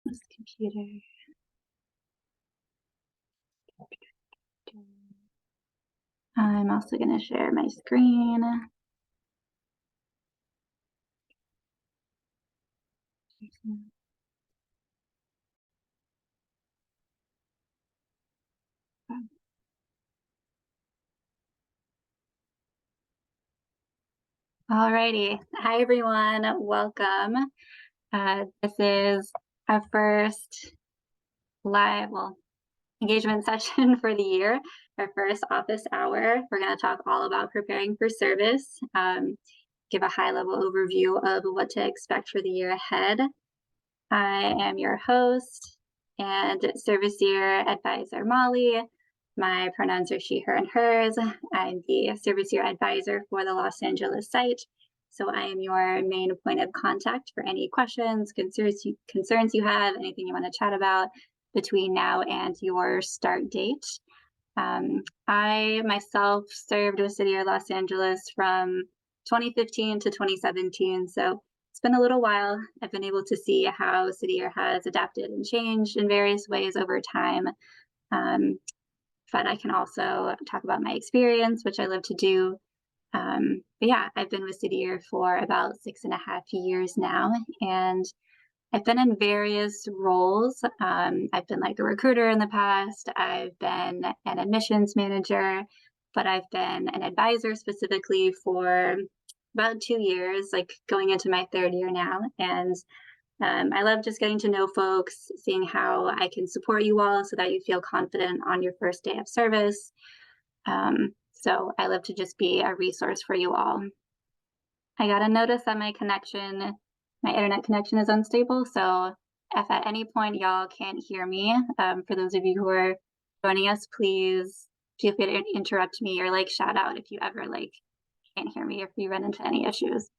this computer. I'm also going to share my screen. Alrighty. Hi, everyone. Welcome. This is our first live engagement session for the year, our first office hour. We're going to talk all about preparing for service, give a high-level overview of what to expect for the year ahead. I am your host and Service Year Advisor Molly. My pronouns are she, her, and hers. I'm the Service Year Advisor for the Los Angeles site. So I am your main point of contact for any questions, concerns you have, anything you want to chat about between now and your start date. I myself served with City of Los Angeles from 2015 to 2017. So it's been a little while. I've been able to see how City Year has adapted and changed in various ways over time. But I can also talk about my experience, which I love to do. But yeah, I've been with City Year for about 6.5 years now, and I've been in various roles. I've been like a recruiter in the past. I've been an admissions manager, but I've been an advisor specifically for about 2 years, like going into my 3rd year now. And I love just getting to know folks, seeing how I can support you all so that you feel confident on your first day of service. So I love to just be a resource for you all. I got a notice that my internet connection is unstable. So if at any point y'all can't hear me, for those of you who are joining us, please feel free to interrupt me or like shout out if you ever like can't hear me or if you run into any issues.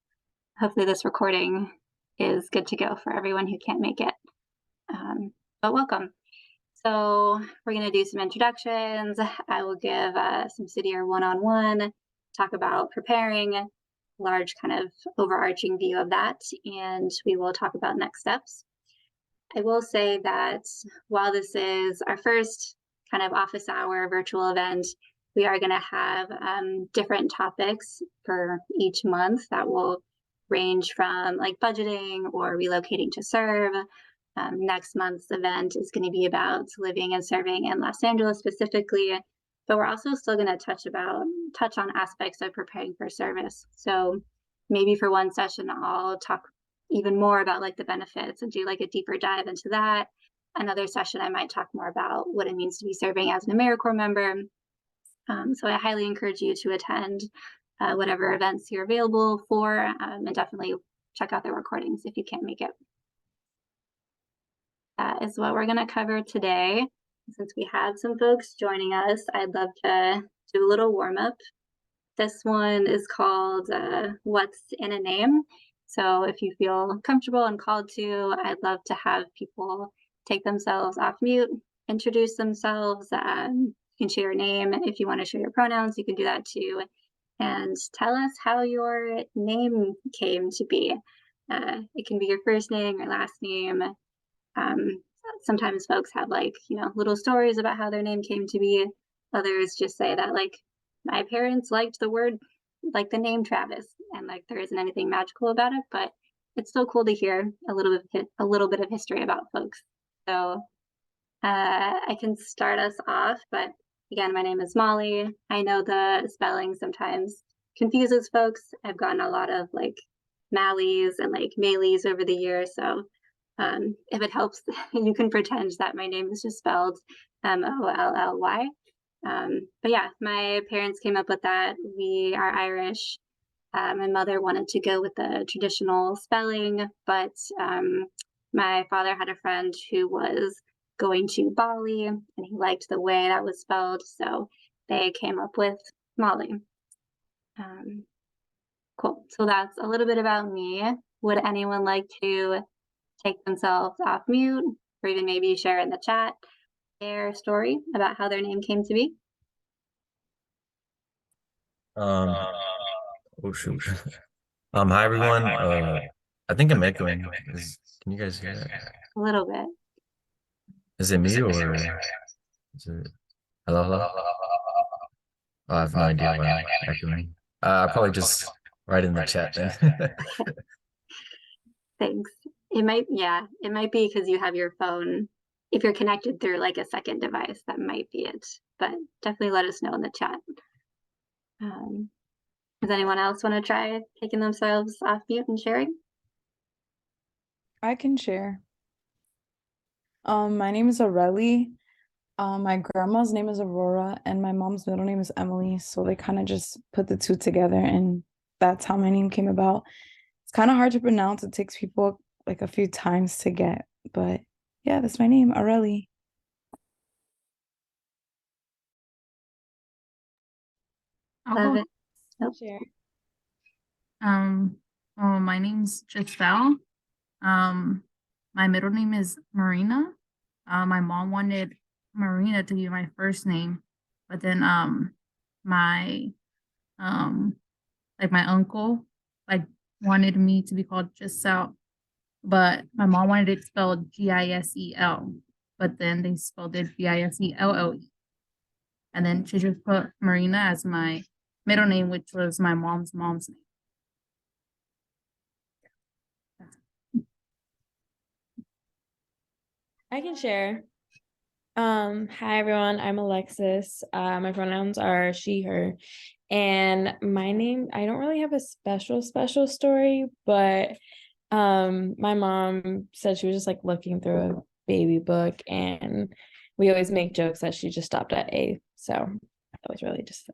Hopefully this recording is good to go for everyone who can't make it. But welcome. So we're going to do some introductions. I will give some City Year one-on-one, talk about preparing, large kind of overarching view of that, and we will talk about next steps. I will say that while this is our first kind of office hour virtual event, we are going to have different topics for each month that will range from like budgeting or relocating to serve. Next month's event is going to be about living and serving in Los Angeles specifically, but we're also still going to touch on aspects of preparing for service. So maybe for one session, I'll talk even more about like the benefits and do like a deeper dive into that. Another session, I might talk more about what it means to be serving as an AmeriCorps member. So I highly encourage you to attend whatever events you're available for, and definitely check out the recordings if you can't make it. That is what we're going to cover today. Since we have some folks joining us, I'd love to do a little warm-up. This one is called What's in a Name? So if you feel comfortable and called to, I'd love to have people take themselves off mute, introduce themselves. You can share your name. If you want to share your pronouns, you can do that too. And tell us how your name came to be. It can be your first name, your last name. Sometimes folks have like, little stories about how their name came to be. Others just say that like, my parents liked the word, like the name Travis, and like there isn't anything magical about it, but it's still cool to hear a little bit of history about folks. So I can start us off, but again, my name is Molly. I know the spelling sometimes confuses folks. I've gotten a lot of like Mallies and like Maylies over the years, so if it helps, you can pretend that my name is just spelled Molly. But yeah, my parents came up with that. We are Irish. My mother wanted to go with the traditional spelling, but my father had a friend who was going to Bali and he liked the way that was spelled, so they came up with Molly. Cool. So that's a little bit about me. Would anyone like to take themselves off mute or even maybe share in the chat their story about how their name came to be? Oh shoot. Hi everyone. I think I'm echoing. Can you guys hear that? A little bit. Is it me or is it hello, hello? Oh, I have no idea what I'm echoing. I'll probably just write in the chat then. Thanks. It might be because you have your phone. If you're connected through like a second device, that might be it. But definitely let us know in the chat. Does anyone else want to try taking themselves off mute and sharing? I can share. My name is Aurelie. My grandma's name is Aurora, and my mom's middle name is Emily. So they kind of just put the two together, and that's how my name came about. It's kind of hard to pronounce. It takes people like a few times to get, but yeah, that's my name, Aurelie. Love it. I'll share. My name's Giselle. My middle name is Marina. My mom wanted Marina to be my first name, but then my my uncle wanted me to be called Giselle, but my mom wanted it spelled Gisel, but then they spelled it Biselle. And then she just put Marina as my middle name, which was my mom's name. I can share. Hi everyone, I'm Alexis. My pronouns are she, her, and my name, I don't really have a special story, but my mom said she was just like looking through a baby book, and we always make jokes that she just stopped at A. So that was really just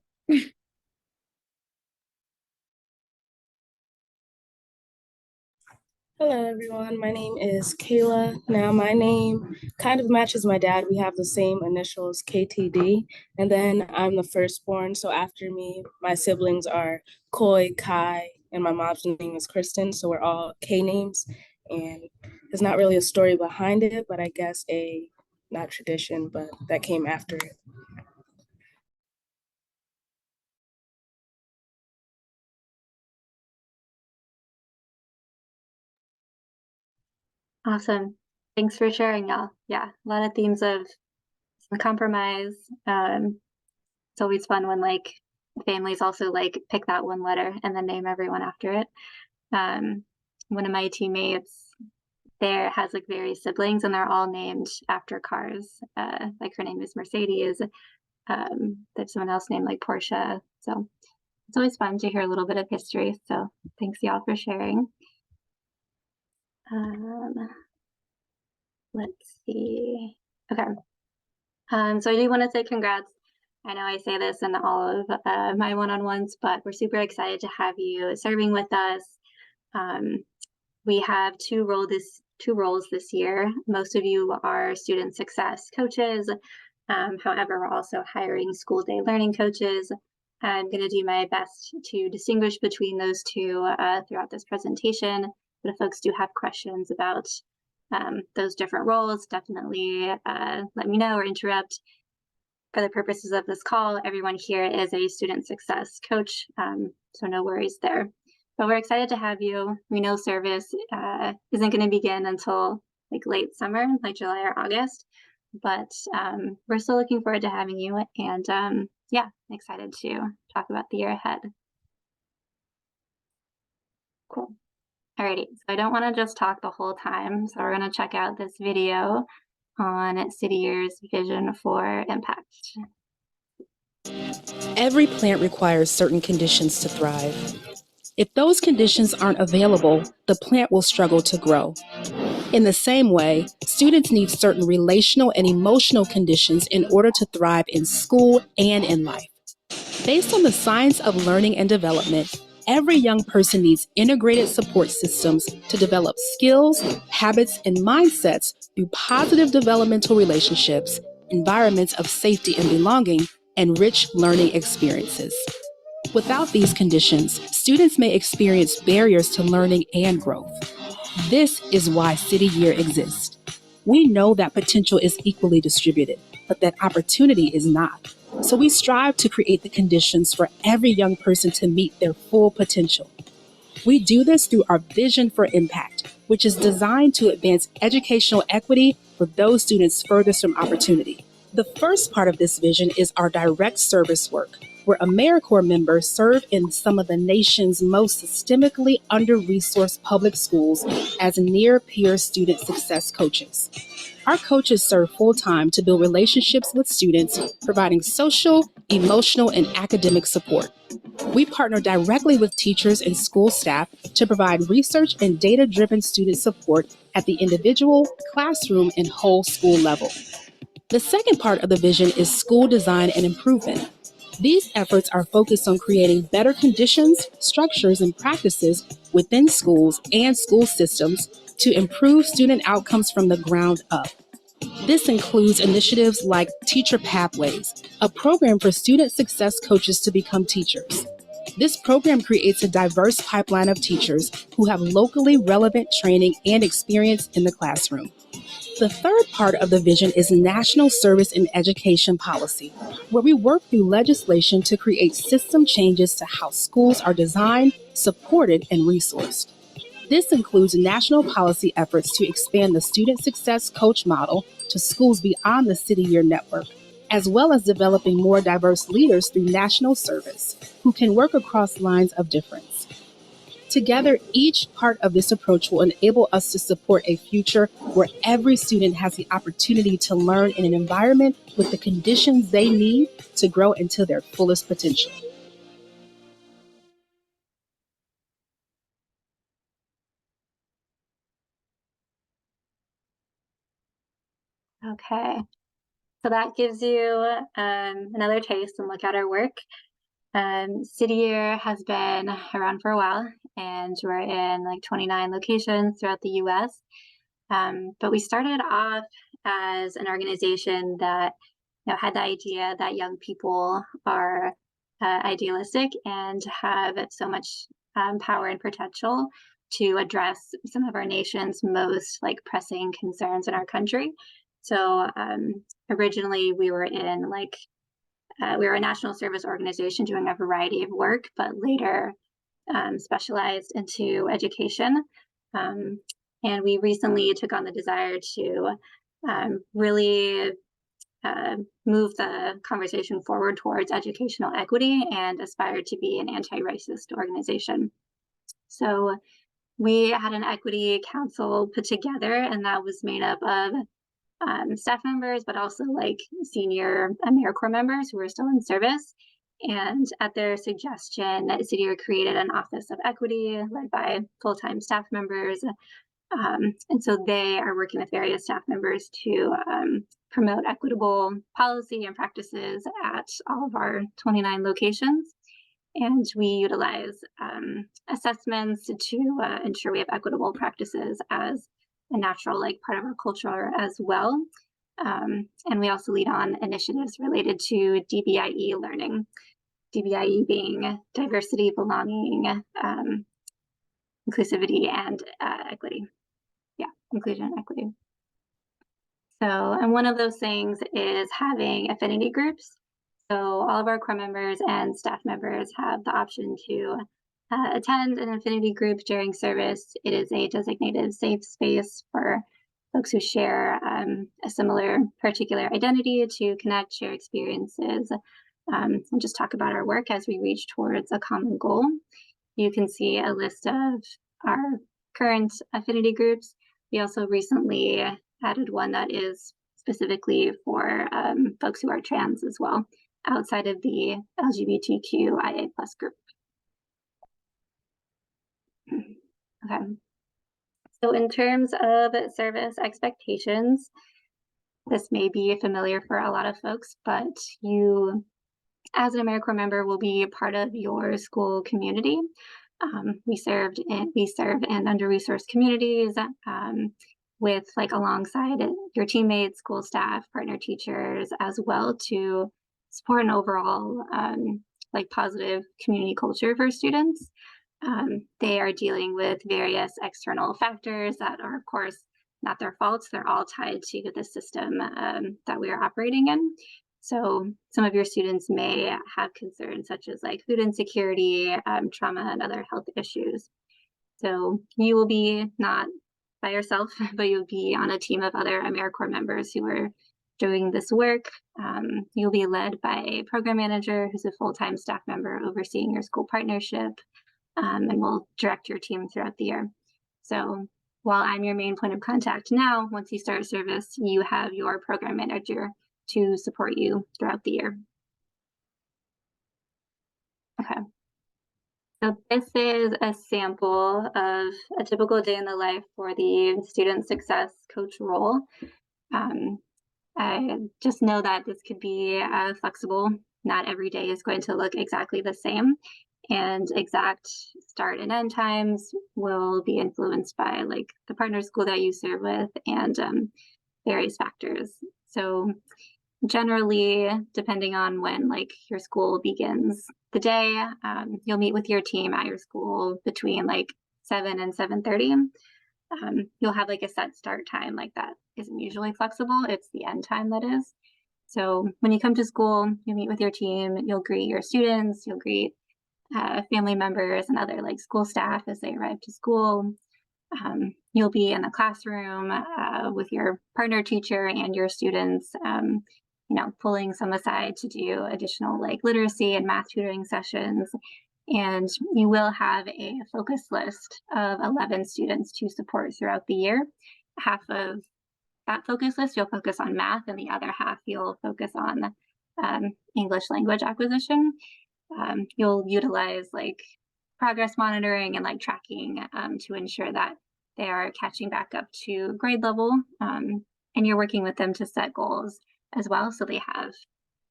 Hello, everyone. My name is Kayla. Now, my name kind of matches my dad. We have the same initials, KTD. And then I'm the firstborn. So after me, my siblings are Koi, Kai, and my mom's name is Kristen. So we're all K names. And there's not really a story behind it, but I guess not tradition, but that came after it. Awesome. Thanks for sharing, y'all. Yeah, a lot of themes of compromise. It's always fun when like families also like pick that one letter and then name everyone after it. One of my teammates there has like various siblings and they're all named after cars. Like her name is Mercedes. There's someone else named like Portia. So it's always fun to hear a little bit of history. So thanks y'all for sharing. Let's see. Okay. So I do want to say congrats. I know I say this in all of my one-on-ones, but we're super excited to have you serving with us. We have two roles this year. Most of you are student success coaches. However, we're also hiring school day learning coaches. I'm going to do my best to distinguish between those two throughout this presentation. But if folks do have questions about those different roles, definitely let me know or interrupt. For the purposes of this call, everyone here is a student success coach, so no worries there. But we're excited to have you. We know service isn't going to begin until like late summer, like July or August, but we're still looking forward to having you, and yeah, excited to talk about the year ahead. Cool. Alrighty, so I don't want to just talk the whole time, so we're going to check out this video on City Year's vision for impact. Every plant requires certain conditions to thrive. If those conditions aren't available, the plant will struggle to grow. In the same way, students need certain relational and emotional conditions in order to thrive in school and in life. Based on the science of learning and development, every young person needs integrated support systems to develop skills, habits, and mindsets through positive developmental relationships, environments of safety and belonging, and rich learning experiences. Without these conditions, students may experience barriers to learning and growth. This is why City Year exists. We know that potential is equally distributed, but that opportunity is not. So we strive to create the conditions for every young person to meet their full potential. We do this through our vision for impact, which is designed to advance educational equity for those students furthest from opportunity. The first part of this vision is our direct service work, where AmeriCorps members serve in some of the nation's most systemically under-resourced public schools as near-peer student success coaches. Our coaches serve full-time to build relationships with students, providing social, emotional, and academic support. We partner directly with teachers and school staff to provide research and data-driven student support at the individual, classroom, and whole school level. The second part of the vision is school design and improvement. These efforts are focused on creating better conditions, structures, and practices within schools and school systems to improve student outcomes from the ground up. This includes initiatives like Teacher Pathways, a program for student success coaches to become teachers. This program creates a diverse pipeline of teachers who have locally relevant training and experience in the classroom. The third part of the vision is national service and education policy, where we work through legislation to create system changes to how schools are designed, supported, and resourced. This includes national policy efforts to expand the student success coach model to schools beyond the City Year network, as well as developing more diverse leaders through national service who can work across lines of difference. Together, each part of this approach will enable us to support a future where every student has the opportunity to learn in an environment with the conditions they need to grow into their fullest potential. Okay, so that gives you another taste and look at our work. City Year has been around for a while, and we're in like 29 locations throughout the US. But we started off as an organization that had the idea that young people are idealistic and have so much power and potential to address some of our nation's most pressing concerns in our country. So originally we were in we were a national service organization doing a variety of work, but later specialized into education. And we recently took on the desire to really move the conversation forward towards educational equity and aspire to be an anti-racist organization. So we had an equity council put together, and that was made up of staff members, but also senior AmeriCorps members who are still in service. And at their suggestion, City Year created an Office of Equity led by full-time staff members. And so they are working with various staff members to promote equitable policy and practices at all of our 29 locations. And we utilize assessments to ensure we have equitable practices as a natural part of our culture as well. And we also lead on initiatives related to DBIE learning. DBIE being diversity, belonging, inclusivity, and equity. Yeah, inclusion and equity. So, and one of those things is having affinity groups. So all of our core members and staff members have the option to attend an affinity group during service. It is a designated safe space for folks who share a similar particular identity to connect, share experiences, and just talk about our work as we reach towards a common goal. You can see a list of our current affinity groups. We also recently added one that is specifically for folks who are trans as well, outside of the LGBTQIA+ group. Okay. So in terms of service expectations, this may be familiar for a lot of folks, but you, as an AmeriCorps member, will be a part of your school community. We serve in under-resourced communities with alongside your teammates, school staff, partner teachers as well, to support an overall positive community culture for students. They are dealing with various external factors that are, of course, not their faults. They're all tied to the system that we are operating in. So some of your students may have concerns such as food insecurity, trauma, and other health issues. So you will be not by yourself, but you'll be on a team of other AmeriCorps members who are doing this work. You'll be led by a program manager who's a full-time staff member overseeing your school partnership, and will direct your team throughout the year. So while I'm your main point of contact now, once you start service, you have your program manager to support you throughout the year. Okay. So this is a sample of a typical day in the life for the student success coach role. I just know that this could be flexible. Not every day is going to look exactly the same, and exact start and end times will be influenced by like the partner school that you serve with and various factors. So generally, depending on when like your school begins the day, you'll meet with your team at your school between like 7 and 7:30. You'll have like a set start time, like that isn't usually flexible. It's the end time that is. So when you come to school, you meet with your team, you'll greet your students, you'll greet family members and other like school staff as they arrive to school. You'll be in the classroom with your partner teacher and your students, pulling some aside to do additional like literacy and math tutoring sessions. And you will have a focus list of 11 students to support throughout the year. Half of that focus list, you'll focus on math, and the other half you'll focus on English language acquisition. You'll utilize like progress monitoring and like tracking to ensure that they are catching back up to grade level, and you're working with them to set goals as well, so they have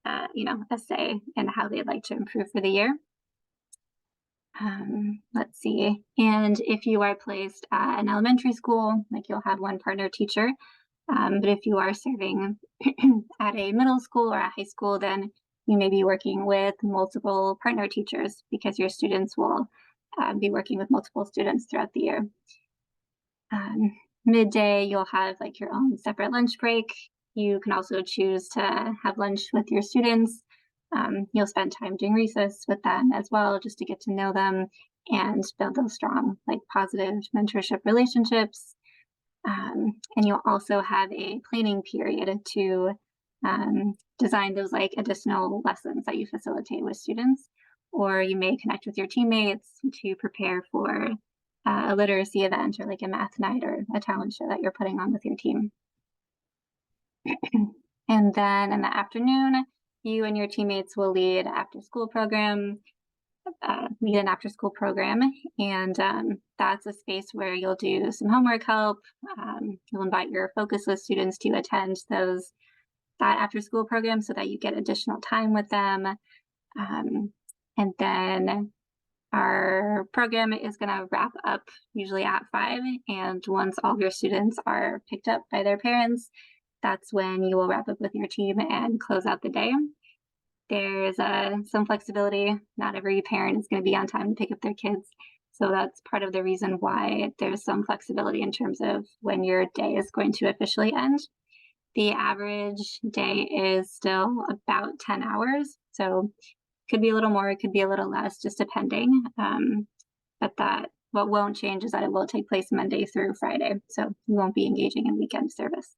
a say in how they'd like to improve for the year. Let's see. And if you are placed at an elementary school, like you'll have one partner teacher. But if you are serving at a middle school or a high school, then you may be working with multiple partner teachers because your students will be working with multiple students throughout the year. Midday, you'll have like your own separate lunch break. You can also choose to have lunch with your students. You'll spend time doing recess with them as well, just to get to know them and build those strong, like positive mentorship relationships. And you'll also have a planning period to design those like additional lessons that you facilitate with students, or you may connect with your teammates to prepare for a literacy event or like a math night or a talent show that you're putting on with your team. And then in the afternoon, you and your teammates will lead an after-school program, and that's a space where you'll do some homework help. You'll invite your focus list students to attend that after-school program so that you get additional time with them. And then our program is going to wrap up usually at 5, and once all of your students are picked up by their parents, that's when you will wrap up with your team and close out the day. There's some flexibility. Not every parent is going to be on time to pick up their kids. So that's part of the reason why there's some flexibility in terms of when your day is going to officially end. The average day is still about 10 hours. So it could be a little more, it could be a little less, just depending. But what won't change is that it will take place Monday through Friday. So you won't be engaging in weekend service.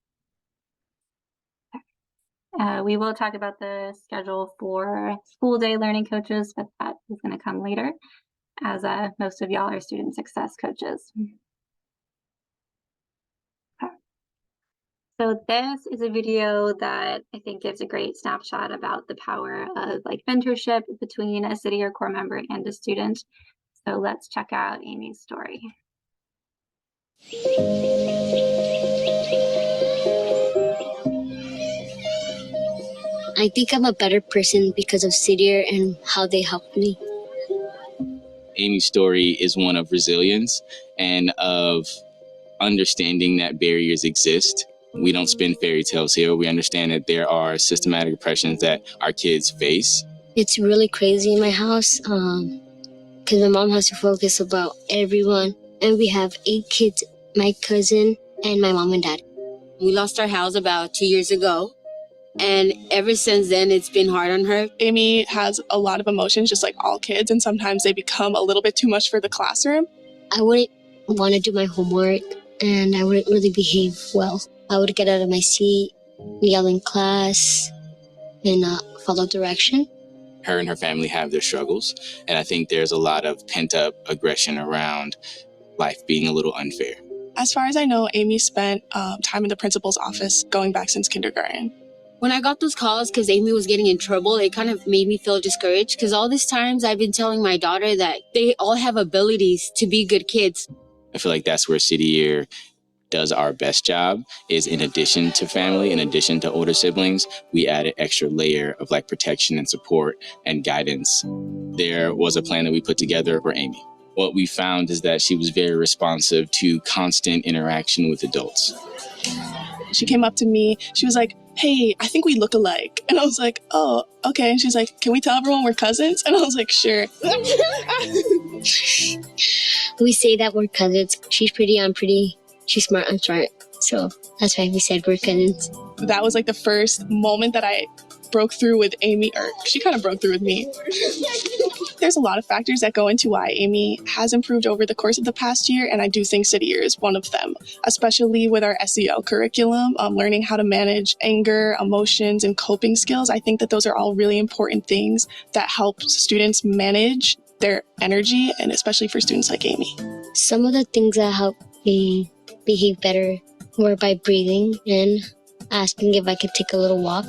We will talk about the schedule for school day learning coaches, but that is going to come later, as most of y'all are student success coaches. Okay. So this is a video that I think gives a great snapshot about the power of like mentorship between a City or Corps member and a student. So let's check out Amy's story. I think I'm a better person because of Cityr and how they helped me. Amy's story is one of resilience and of understanding that barriers exist. We don't spin fairy tales here. We understand that there are systematic oppressions that our kids face. It's really crazy in my house because my mom has to focus about everyone. And we have 8 kids, my cousin and my mom and dad. We lost our house about 2 years ago. And ever since then, it's been hard on her. Amy has a lot of emotions, just like all kids, and sometimes they become a little bit too much for the classroom. I wouldn't want to do my homework and I wouldn't really behave well. I would get out of my seat, yell in class, and not follow direction. Her and her family have their struggles, and I think there's a lot of pent-up aggression around life being a little unfair. As far as I know, Amy spent time in the principal's office going back since kindergarten. When I got those calls because Amy was getting in trouble, it kind of made me feel discouraged because all these times I've been telling my daughter that they all have abilities to be good kids. I feel like that's where City Year does our best job, is in addition to family, in addition to older siblings, we add an extra layer of like protection and support and guidance. There was a plan that we put together for Amy. What we found is that she was very responsive to constant interaction with adults. She came up to me. She was like, "Hey, I think we look alike." And I was like, "Oh, okay." And she's like, "Can we tell everyone we're cousins?" And I was like, "Sure." We say that we're cousins. She's pretty, I'm pretty. She's smart, I'm smart. So that's why we said we're cousins. That was like the first moment that I broke through with Amy, or she kind of broke through with me. There's a lot of factors that go into why Amy has improved over the course of the past year, and I do think City Year is one of them, especially with our SEL curriculum, learning how to manage anger, emotions, and coping skills. I think that those are all really important things that help students manage their energy, and especially for students like Amy. Some of the things that help me behave better were by breathing and asking if I could take a little walk.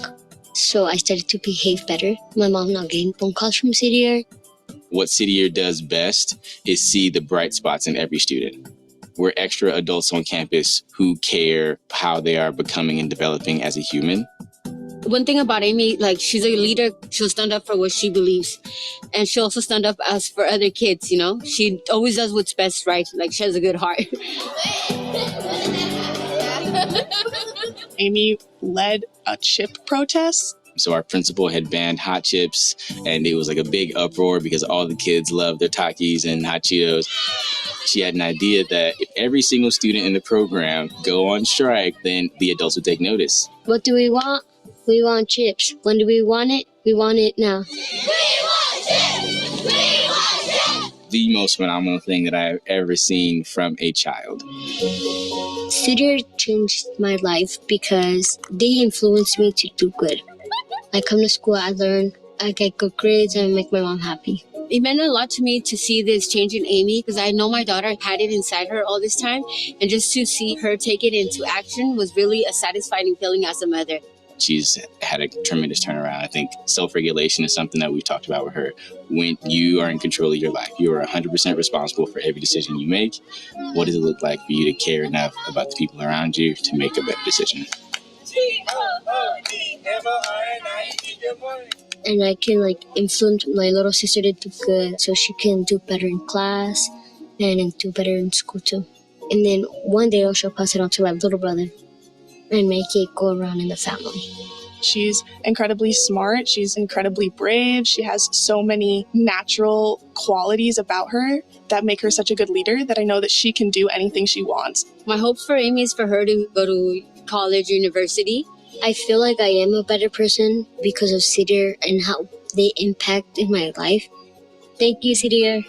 So I started to behave better. My mom not getting phone calls from City Year. What City Year does best is see the bright spots in every student. We're extra adults on campus who care how they are becoming and developing as a human. One thing about Amy, like she's a leader, she'll stand up for what she believes. And she'll also stand up as for other kids, you know? She always does what's best, right? Like she has a good heart. Amy led a chip protest. So our principal had banned hot chips, and it was like a big uproar because all the kids love their Takis and hot Cheetos. She had an idea that if every single student in the program go on strike, then the adults would take notice. What do we want? We want chips. When do we want it? We want it now. The most phenomenal thing that I've ever seen from a child. City Year changed my life because they influenced me to do good. I come to school, I learn, I get good grades, and I make my mom happy. It meant a lot to me to see this change in Amy because I know my daughter had it inside her all this time. And just to see her take it into action was really a satisfying feeling as a mother. She's had a tremendous turnaround. I think self-regulation is something that we've talked about with her. When you are in control of your life, you are 100% responsible for every decision you make. What does it look like for you to care enough about the people around you to make a better decision? And I can influence my little sister to do good so she can do better in class and do better in school too. And then one day I shall pass it on to my little brother and make it go around in the family. She's incredibly smart. She's incredibly brave. She has so many natural qualities about her that make her such a good leader that I know that she can do anything she wants. My hopes for Amy is for her to go to college, university. I feel like I am a better person because of City Year and how they impact in my life. Thank you, City Year.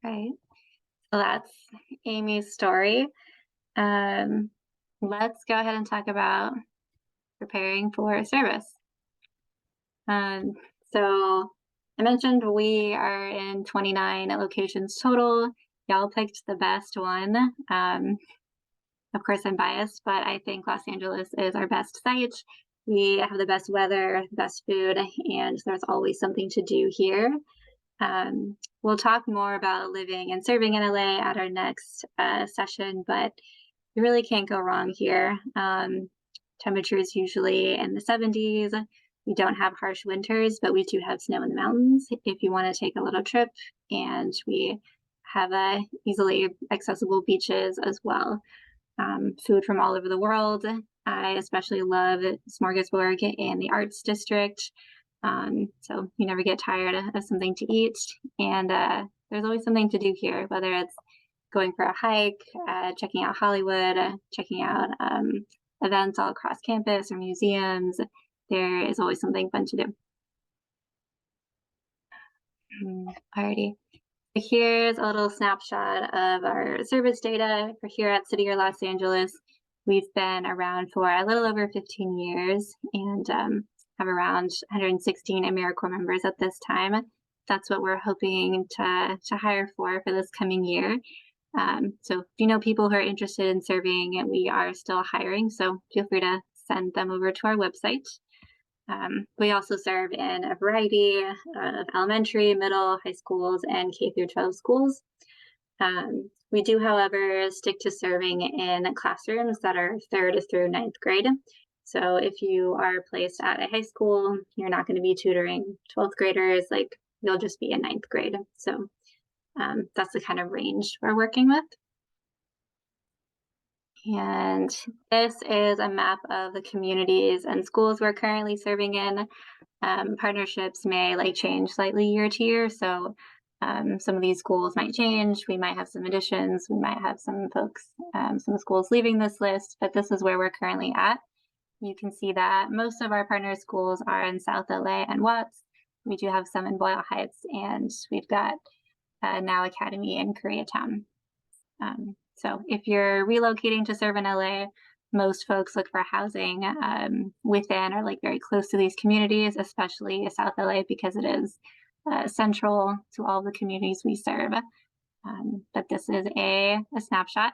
Right. So that's Amy's story. Let's go ahead and talk about preparing for service. So I mentioned we are in 29 locations total. Y'all picked the best one. Of course, I'm biased, but I think Los Angeles is our best site. We have the best weather, best food, and there's always something to do here. We'll talk more about living and serving in LA at our next session, but you really can't go wrong here. Temperatures usually in the 70s. We don't have harsh winters, but we do have snow in the mountains if you want to take a little trip, and we have easily accessible beaches as well. Food from all over the world. I especially love Smorgasburg in the Arts District. So you never get tired of something to eat, and there's always something to do here, whether it's going for a hike, checking out Hollywood, checking out events all across campus or museums. there is always something fun to do. Alrighty. Here's a little snapshot of our service data for here at City Year Los Angeles. We've been around for a little over 15 years and have around 116 AmeriCorps members at this time. That's what we're hoping to hire for this coming year. So if you know people who are interested in serving, we are still hiring, so feel free to send them over to our website. We also serve in a variety of elementary, middle, high schools, and K through 12 schools. We do, however, stick to serving in classrooms that are 3rd through 9th grade. So if you are placed at a high school, you're not going to be tutoring 12th graders, like you'll just be in 9th grade. So that's the kind of range we're working with. And this is a map of the communities and schools we're currently serving in. Partnerships may change slightly year to year. So some of these schools might change. We might have some additions. We might have some folks, some schools leaving this list, but this is where we're currently at. You can see that most of our partner schools are in South LA and Watts. We do have some in Boyle Heights, and we've got Now Academy in Koreatown. So if you're relocating to serve in LA, most folks look for housing within or very close to these communities, especially South LA, because it is central to all the communities we serve. But this is a snapshot.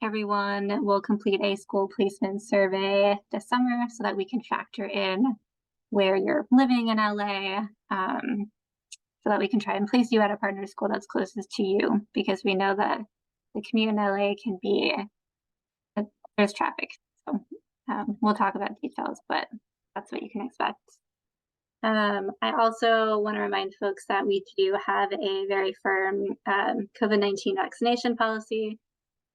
Everyone will complete a school placement survey this summer so that we can factor in where you're living in LA, so that we can try and place you at a partner school that's closest to you, because we know that the commute in LA can be, there's traffic. So we'll talk about details, but that's what you can expect. I also want to remind folks that we do have a very firm COVID-19 vaccination policy.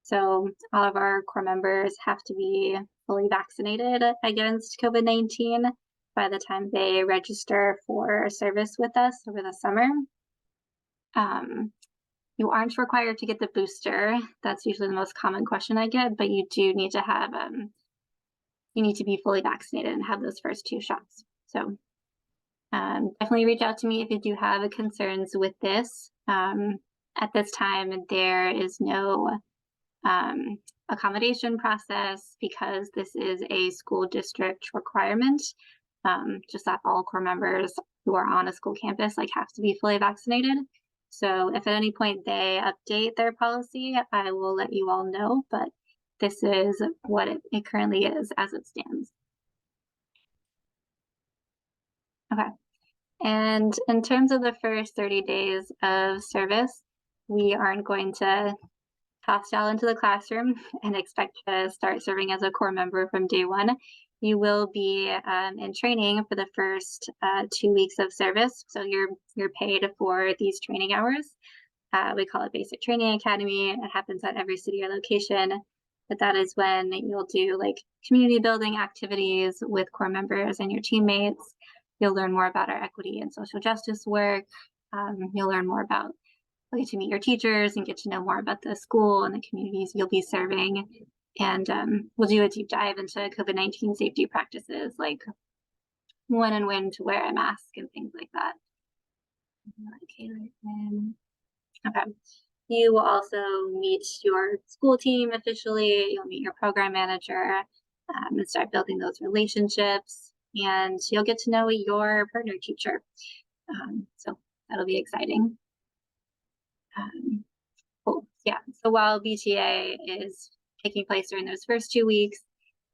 So all of our core members have to be fully vaccinated against COVID-19 by the time they register for service with us over the summer. You aren't required to get the booster. That's usually the most common question I get, but you do need to have, you need to be fully vaccinated and have those first 2 shots. So definitely reach out to me if you do have concerns with this. At this time, there is no accommodation process because this is a school district requirement, just that all core members who are on a school campus have to be fully vaccinated. So if at any point they update their policy, I will let you all know, but this is what it currently is as it stands. Okay. And in terms of the first 30 days of service, we aren't going to toss y'all into the classroom and expect to start serving as a core member from day one. You will be in training for the first 2 weeks of service. So you're paid for these training hours. We call it Basic Training Academy. It happens at every city or location, but that is when you'll do community building activities with core members and your teammates. You'll learn more about our equity and social justice work. You'll learn more about, get to meet your teachers and get to know more about the school and the communities you'll be serving. And we'll do a deep dive into COVID-19 safety practices, like when and when to wear a mask and things like that. Okay. You will also meet your school team officially. You'll meet your program manager and start building those relationships. And you'll get to know your partner teacher. So that'll be exciting. Cool. Yeah. So while BTA is taking place during those first 2 weeks,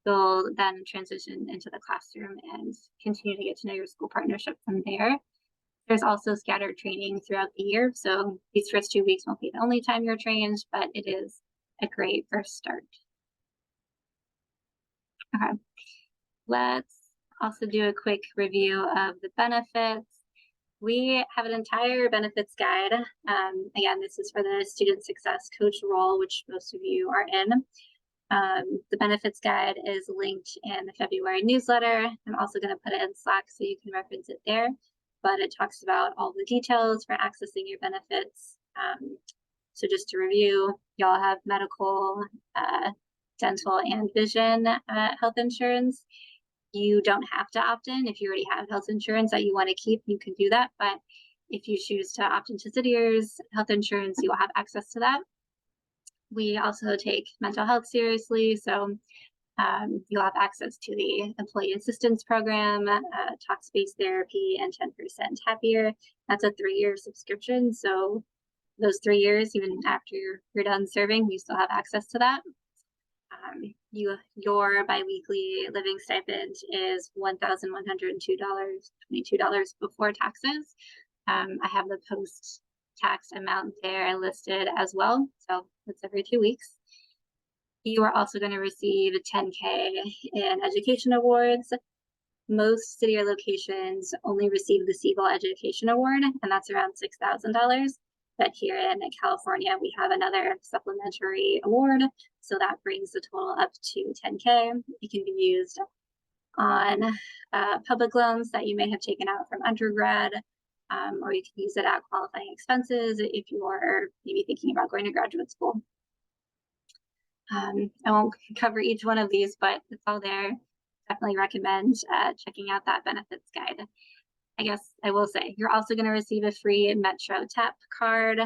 you'll then transition into the classroom and continue to get to know your school partnership from there. There's also scattered training throughout the year. So these first 2 weeks won't be the only time you're trained, but it is a great first start. Okay. Let's also do a quick review of the benefits. We have an entire benefits guide. Again, this is for the student success coach role, which most of you are in. The benefits guide is linked in the February newsletter. I'm also going to put it in Slack so you can reference it there. But it talks about all the details for accessing your benefits. So just to review, y'all have medical, dental, and vision health insurance. You don't have to opt in. If you already have health insurance that you want to keep, you can do that. But if you choose to opt into City Year's health insurance, you will have access to that. We also take mental health seriously. So you'll have access to the employee assistance program, Talkspace therapy, and 10% happier. That's a 3-year subscription. So those 3 years, even after you're done serving, you still have access to that. Your biweekly living stipend is $1,122 before taxes. I have the post-tax amount there listed as well. So it's every 2 weeks. You are also going to receive $10K in education awards. Most City Year locations only receive the Siegel Education Award, and that's around $6,000. But here in California, we have another supplementary award. So that brings the total up to $10K. It can be used on public loans that you may have taken out from undergrad, or you can use it at qualifying expenses if you're maybe thinking about going to graduate school. I won't cover each one of these, but it's all there. Definitely recommend checking out that benefits guide. I guess I will say you're also going to receive a free Metro Tap card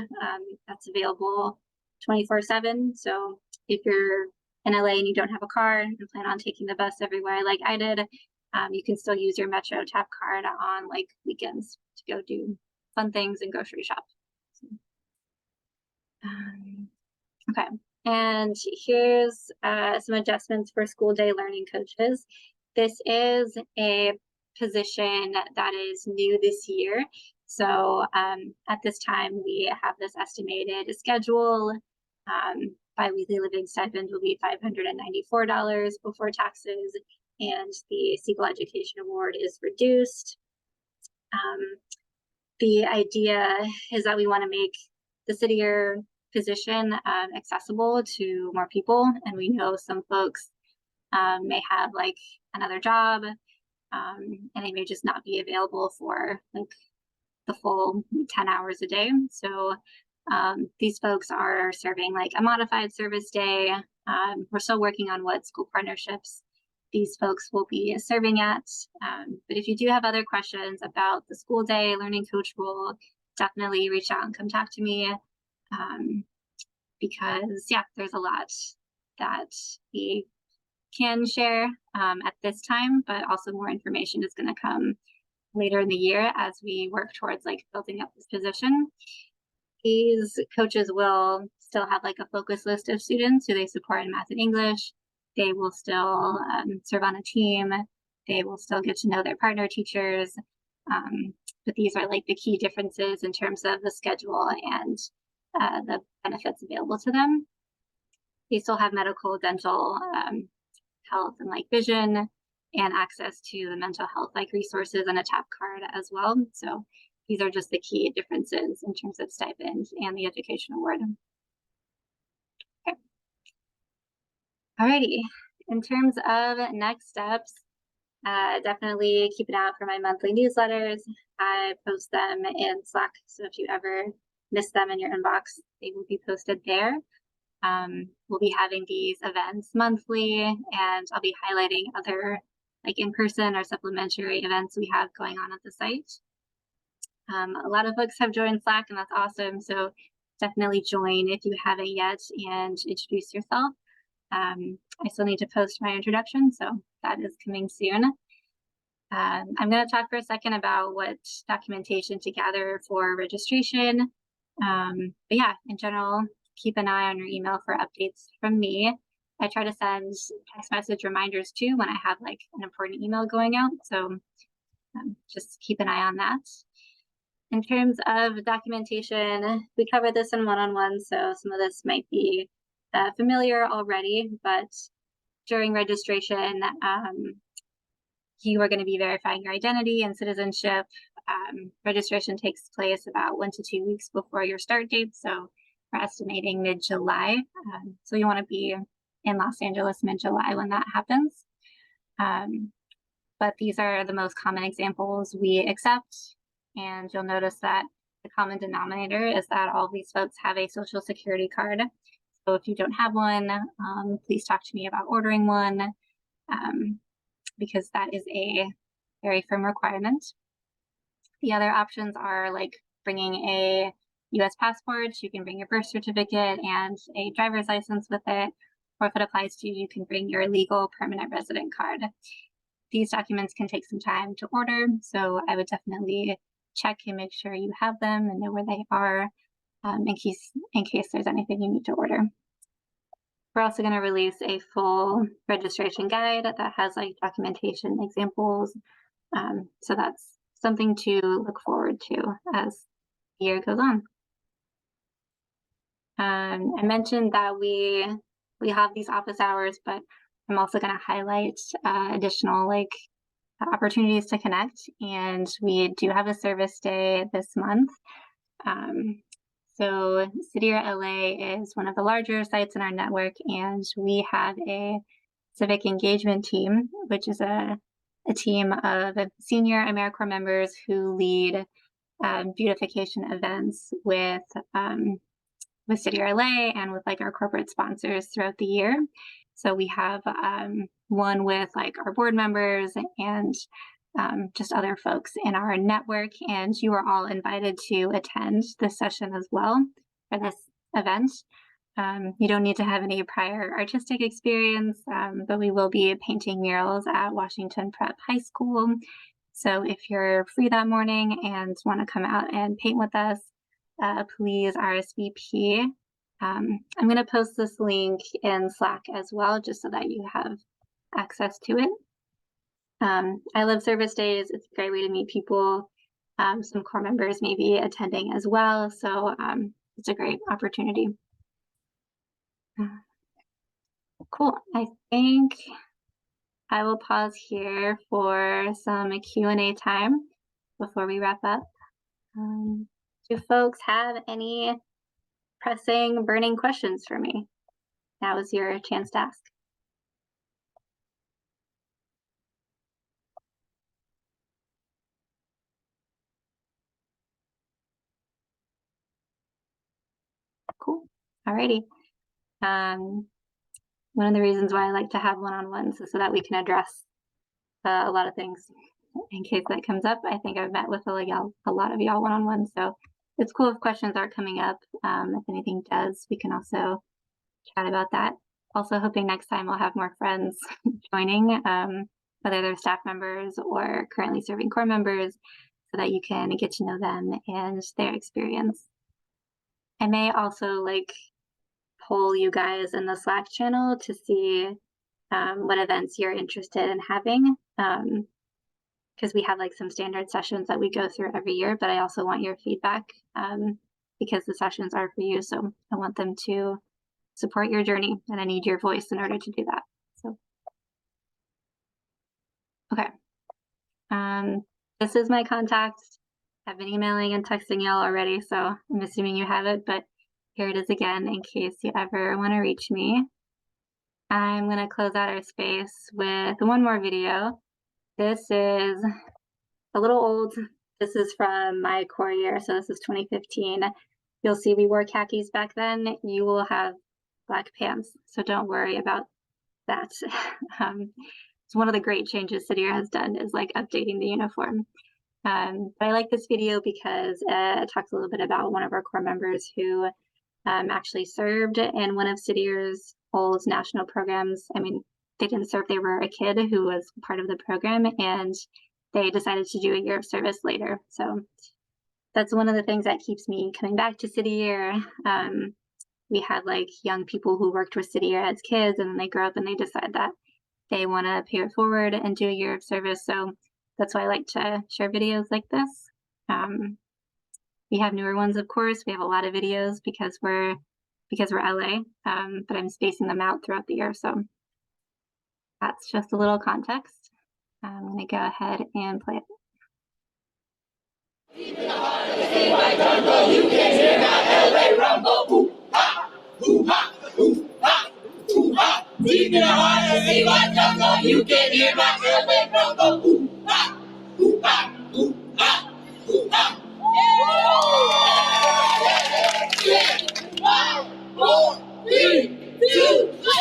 that's available 24/7. So if you're in LA and you don't have a car and plan on taking the bus everywhere like I did, you can still use your Metro Tap card on like weekends to go do fun things and grocery shop. Okay, and here's some adjustments for school day learning coaches. This is a position that is new this year. So at this time, we have this estimated schedule. Biweekly living stipend will be $594 before taxes, and the Siegel Education Award is reduced. The idea is that we want to make the City Year position accessible to more people, and we know some folks may have like another job, and they may just not be available for like the full 10 hours a day. So these folks are serving like a modified service day. We're still working on what school partnerships these folks will be serving at. But if you do have other questions about the school day learning coach role, definitely reach out and come talk to me. Because yeah, there's a lot that we can share at this time, but also more information is going to come later in the year as we work towards like building up this position. These coaches will still have like a focus list of students who they support in math and English. They will still serve on a team. They will still get to know their partner teachers. But these are like the key differences in terms of the schedule and the benefits available to them. They still have medical, dental, health, and like vision, and access to the mental health like resources and a TAP card as well. So these are just the key differences in terms of stipend and the education award. Okay. Alrighty, in terms of next steps, definitely keep an eye out for my monthly newsletters. I post them in Slack, so if you ever miss them in your inbox, they will be posted there. We'll be having these events monthly, and I'll be highlighting other like in-person or supplementary events we have going on at the site. A lot of folks have joined Slack, and that's awesome. So definitely join if you haven't yet and introduce yourself. I still need to post my introduction, so that is coming soon. I'm going to talk for a second about what documentation to gather for registration. But yeah, in general, keep an eye on your email for updates from me. I try to send text message reminders too when I have like an important email going out. So just keep an eye on that. In terms of documentation, we covered this in one-on-one, so some of this might be familiar already, but during registration, you are going to be verifying your identity and citizenship. Registration takes place about 1 to 2 weeks before your start date, so we're estimating mid-July. So you want to be in Los Angeles mid-July when that happens. But these are the most common examples we accept, and you'll notice that the common denominator is that all of these folks have a Social Security card. So if you don't have one, please talk to me about ordering one. because that is a very firm requirement. The other options are like bringing a US passport. You can bring your birth certificate and a driver's license with it. Or if it applies to you, you can bring your legal permanent resident card. These documents can take some time to order, so I would definitely check and make sure you have them and know where they are in case there's anything you need to order. We're also going to release a full registration guide that has like documentation examples. So that's something to look forward to as the year goes on. I mentioned that we have these office hours, but I'm also going to highlight additional like opportunities to connect. And we do have a service day this month. So City Year LA is one of the larger sites in our network, and we have a civic engagement team, which is a team of senior AmeriCorps members who lead beautification events with City Year LA and with like our corporate sponsors throughout the year. So we have one with like our board members and just other folks in our network, and you are all invited to attend this session as well for this event. You don't need to have any prior artistic experience, but we will be painting murals at Washington Prep High School. So if you're free that morning and want to come out and paint with us, please RSVP. I'm going to post this link in Slack as well, just so that you have access to it. I love service days. It's a great way to meet people. Some core members may be attending as well, so it's a great opportunity. Cool. I think I will pause here for some Q&A time before we wrap up. Do folks have any pressing, burning questions for me? Now is your chance to ask. Cool. Alrighty. One of the reasons why I like to have one-on-ones is so that we can address a lot of things in case that comes up. I think I've met with a lot of y'all one-on-one, so it's cool if questions are coming up. If anything does, we can also chat about that. Also hoping next time we'll have more friends joining, whether they're staff members or currently serving core members, so that you can get to know them and their experience. I may also poll you guys in the Slack channel to see what events you're interested in having, because we have some standard sessions that we go through every year, but I also want your feedback because the sessions are for you, so I want them to support your journey, and I need your voice in order to do that. So, okay, this is my contact. I've been emailing and texting y'all already, so I'm assuming you have it, but here it is again in case you ever want to reach me. I'm going to close out our space with one more video. This is a little old. This is from my core year, so this is 2015. You'll see we wore khakis back then. You will have black pants, so don't worry about that. It's one of the great changes City Year has done is updating the uniform. But I like this video because it talks a little bit about one of our core members who actually served in one of City Year's old national programs. I mean, they didn't serve, they were a kid who was part of the program, and they decided to do a year of service later. So that's one of the things that keeps me coming back to City Year. We had young people who worked with City Year as kids, and then they grow up and they decide that they want to pay it forward and do a year of service. So that's why I like to share videos like this. We have newer ones, of course. We have a lot of videos because we're LA, but I'm spacing them out throughout the year. So that's just a little context. I'm going to go ahead and play it. Deep in the heart of the city like jungle, you can hear my LA rumble. Hoo-ha, hoo-ha, hoo-ha, hoo-ha. Deep in the heart of the city like jungle, you can hear my LA rumble. Hoo-ha, hoo-ha, hoo-ha, hoo-ha. 5, 4, 3, 2, 1.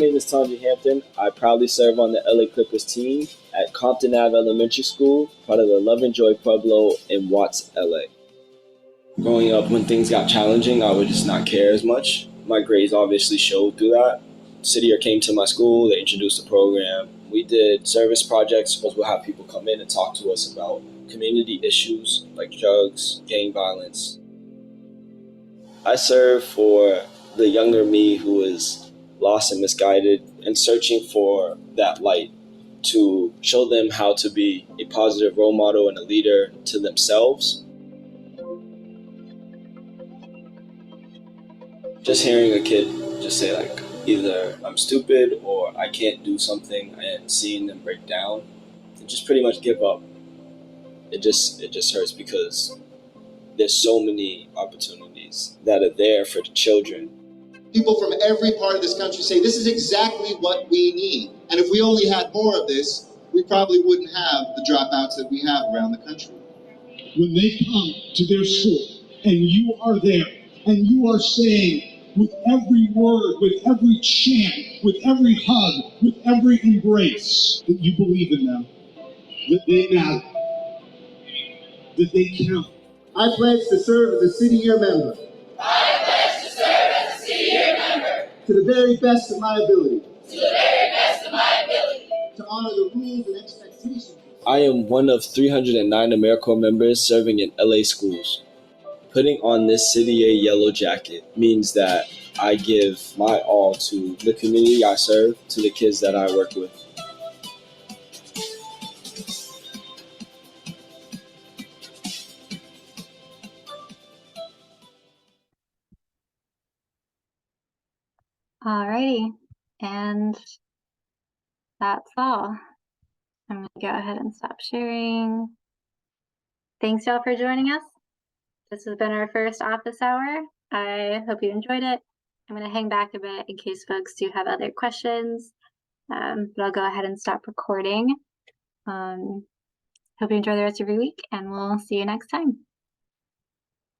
name is Tanji Hampton. I proudly serve on the LA Clippers team at Compton Ave Elementary School, part of the Love and Joy Pueblo in Watts, LA. Growing up, when things got challenging, I would just not care as much. My grades obviously showed through that. City Year came to my school, they introduced the program. We did service projects, which we'll have people come in and talk to us about community issues like drugs, gang violence. I serve for the younger me who is lost and misguided and searching for that light to show them how to be a positive role model and a leader to themselves. Just hearing a kid just say like, either I'm stupid or I can't do something, and seeing them break down and just pretty much give up. It just hurts because there's so many opportunities that are there for the children. People from every part of this country say this is exactly what we need. And if we only had more of this, we probably wouldn't have the dropouts that we have around the country. When they come to their school and you are there and you are saying with every word, with every chant, with every hug, with every embrace, that you believe in them, that they matter, that they count. I pledge to serve as a City Year member. I pledge to serve as a City Year member. To the very best of my ability. To the very best of my ability. To honor the rules and expectations. I am one of 309 AmeriCorps members serving in LA schools. Putting on this City Year yellow jacket means that I give my all to the community I serve, to the kids that I work with. Alrighty, and that's all. I'm gonna go ahead and stop sharing. Thanks y'all for joining us. This has been our first office hour. I hope you enjoyed it. I'm gonna hang back a bit in case folks do have other questions, but I'll go ahead and stop recording. Hope you enjoy the rest of your week, and we'll see you next time.